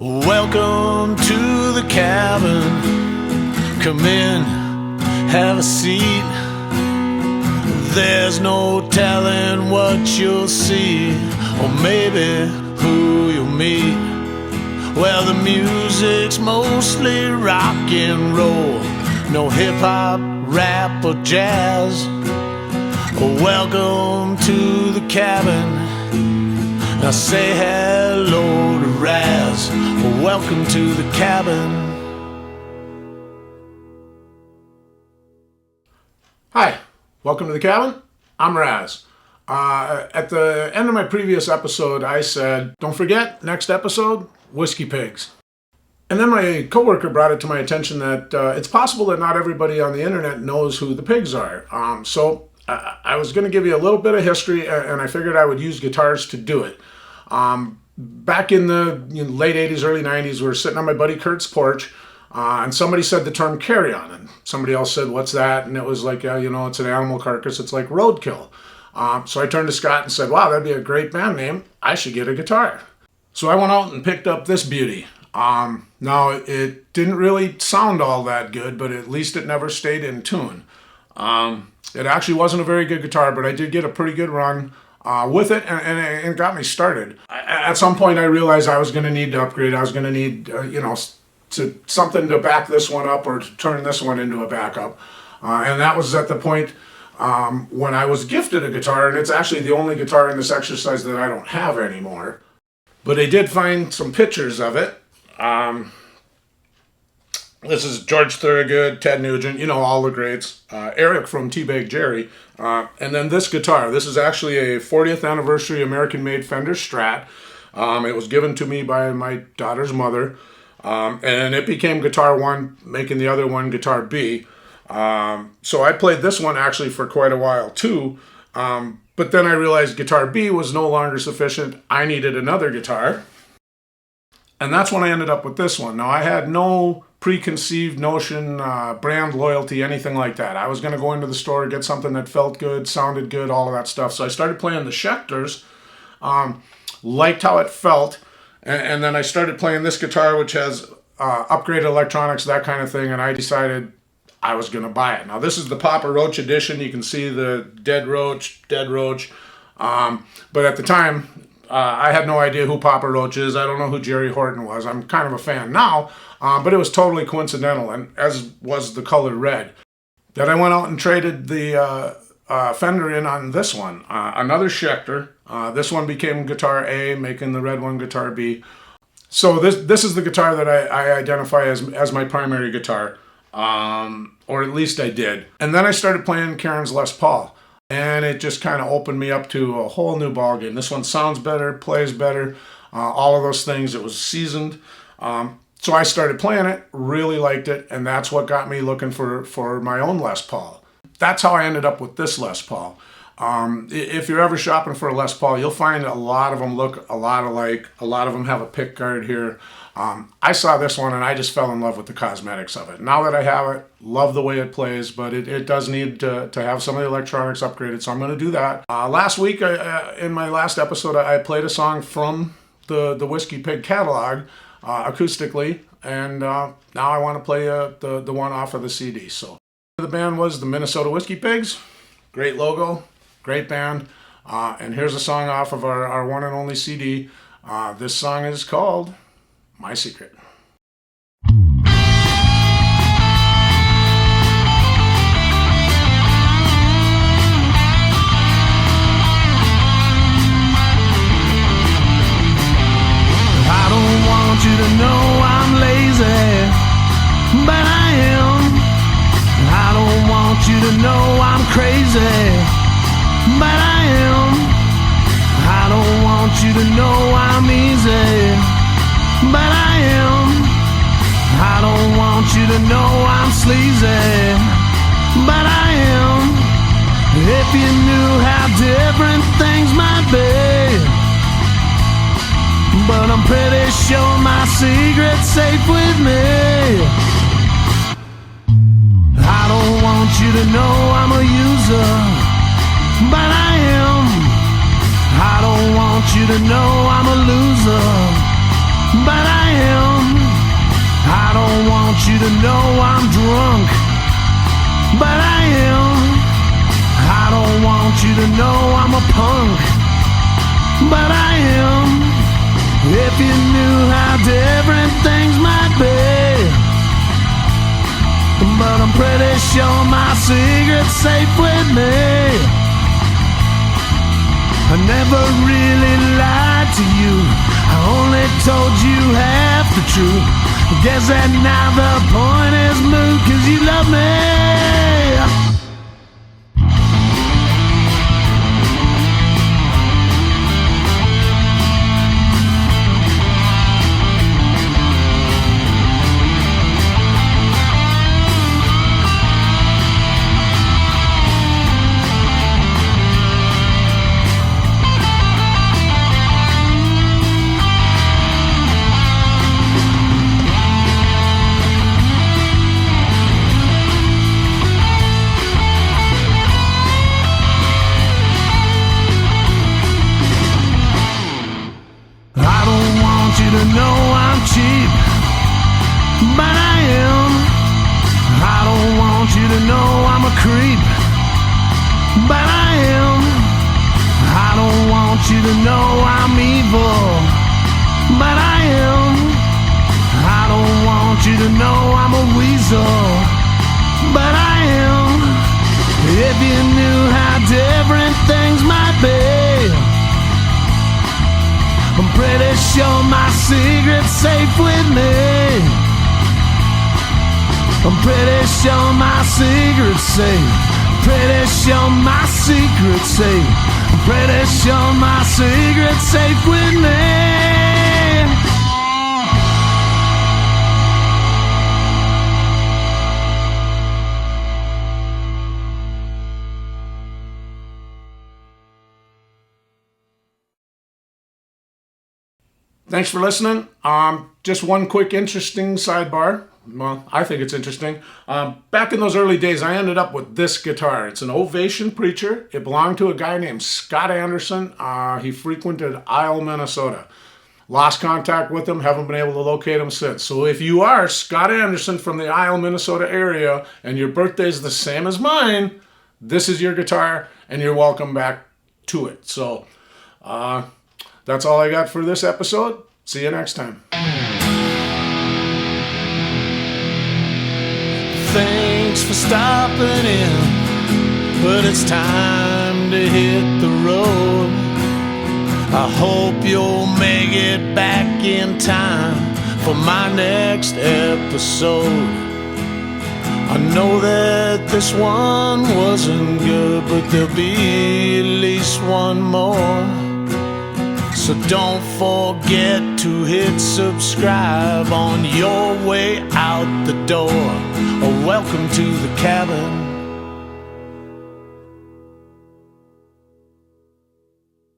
Welcome to the cabin. Come in, have a seat. There's no telling what you'll see, or maybe who you'll meet. Well, the music's mostly rock and roll, no hip-hop, rap, or jazz. Welcome to the cabin. Now say hello to Razz. Welcome to the cabin. Hi, welcome to the cabin. I'm Razz. At the end of my previous episode, I said, don't forget, next episode, Whiskey Pigzz. And then my coworker brought it to my attention that it's possible that not everybody on the internet knows who the Pigzz are. So I was going to give you a little bit of history, and I figured I would use guitars to do it. Back in the late 80s, early 90s, we were sitting on my buddy Kurt's porch, and somebody said the term carry-on, and somebody else said, what's that? And it was like, it's an animal carcass, it's like roadkill. So I turned to Scott and said, wow, that'd be a great band name. I should get a guitar. So I went out and picked up this beauty. Now, it didn't really sound all that good, but at least it never stayed in tune. It actually wasn't a very good guitar, but I did get a pretty good run with it, and it got me started. At some point, I realized I was going to need to upgrade. I was going to need, something to back this one up or to turn this one into a backup. And that was at the point when I was gifted a guitar, and it's actually the only guitar in this exercise that I don't have anymore. But I did find some pictures of it. This is George Thorogood, Ted Nugent, all the greats. Eric from T-Bag Jerry. And then this guitar. This is actually a 40th anniversary American-made Fender Strat. It was given to me by my daughter's mother. And it became Guitar 1, making the other one Guitar B. So I played this one actually for quite a while too. But then I realized Guitar B was no longer sufficient. I needed another guitar. And that's when I ended up with this one. Now, I had no preconceived notion, brand loyalty, anything like that. I was going to go into the store, get something that felt good, sounded good, all of that stuff. So I started playing the Schecters, liked how it felt, and then I started playing this guitar, which has upgraded electronics, that kind of thing, and I decided I was going to buy it. Now, this is the Papa Roach edition. You can see the Dead Roach. But at the time, I had no idea who Papa Roach is. I don't know who Jerry Horton was. I'm kind of a fan now, but it was totally coincidental, and as was the color red. Then I went out and traded the Fender in on this one, another Schecter. This one became Guitar A, making the red one Guitar B. So this is the guitar that I identify as my primary guitar, or at least I did. And then I started playing Karen's Les Paul. And it just kind of opened me up to a whole new ballgame. This one sounds better, plays better, all of those things. It was seasoned. So I started playing it, really liked it, and that's what got me looking for my own Les Paul. That's how I ended up with this Les Paul. If you're ever shopping for a Les Paul, you'll find a lot of them look a lot alike. A lot of them have a pick guard here. I saw this one and I just fell in love with the cosmetics of it. Now that I have it, love the way it plays, but it does need to have some of the electronics upgraded, so I'm going to do that. Last week, in my last episode, I played a song from the Whiskey Pigzz catalog acoustically, and now I want to play the one off of the CD. So the band was the Minnesota Whiskey Pigzz. Great logo, great band, and here's a song off of our one and only CD. This song is called My Secret. I don't want you to know I'm lazy, but I am. I don't want you to know I'm crazy, but I am. I don't want you to know I'm easy, but I am. I don't want you to know I'm sleazy, but I am. If you knew how different things might be, but I'm pretty sure my secret's safe with me. I don't want you to know I'm a user, but I am. I don't want you to know I'm a loser, but I I am. I don't want you to know I'm drunk, but I am. I don't want you to know I'm a punk, but I am. If you knew how different things might be, but I'm pretty sure my secret's safe with me. I never really lied to you, I only told you half the truth. Guess that now the point is moot, 'cause you love me. To know I'm cheap, but I am. I don't want you to know I'm a creep, but I am. I don't want you to know I'm evil, but I am. I don't want you to know I'm a weasel, but I am. If you knew how different things might be, I'm pretty sure my secret's safe with me. I'm pretty sure my secret's safe. Pretty sure my secret's safe. I'm pretty sure my secret's safe with me. Thanks for listening. Just one quick interesting sidebar. Well, I think it's interesting. Back in those early days, I ended up with this guitar. It's an Ovation Preacher. It belonged to a guy named Scott Anderson. He frequented Isle, Minnesota. Lost contact with him, haven't been able to locate him since. So if you are Scott Anderson from the Isle, Minnesota area, and your birthday is the same as mine, this is your guitar, and you're welcome back to it. So, that's all I got for this episode. See you next time. Thanks for stopping in, but it's time to hit the road. I hope you'll make it back in time for my next episode. I know that this one wasn't good, but there'll be at least one more. So don't forget to hit subscribe on your way out the door. Or welcome to the cabin.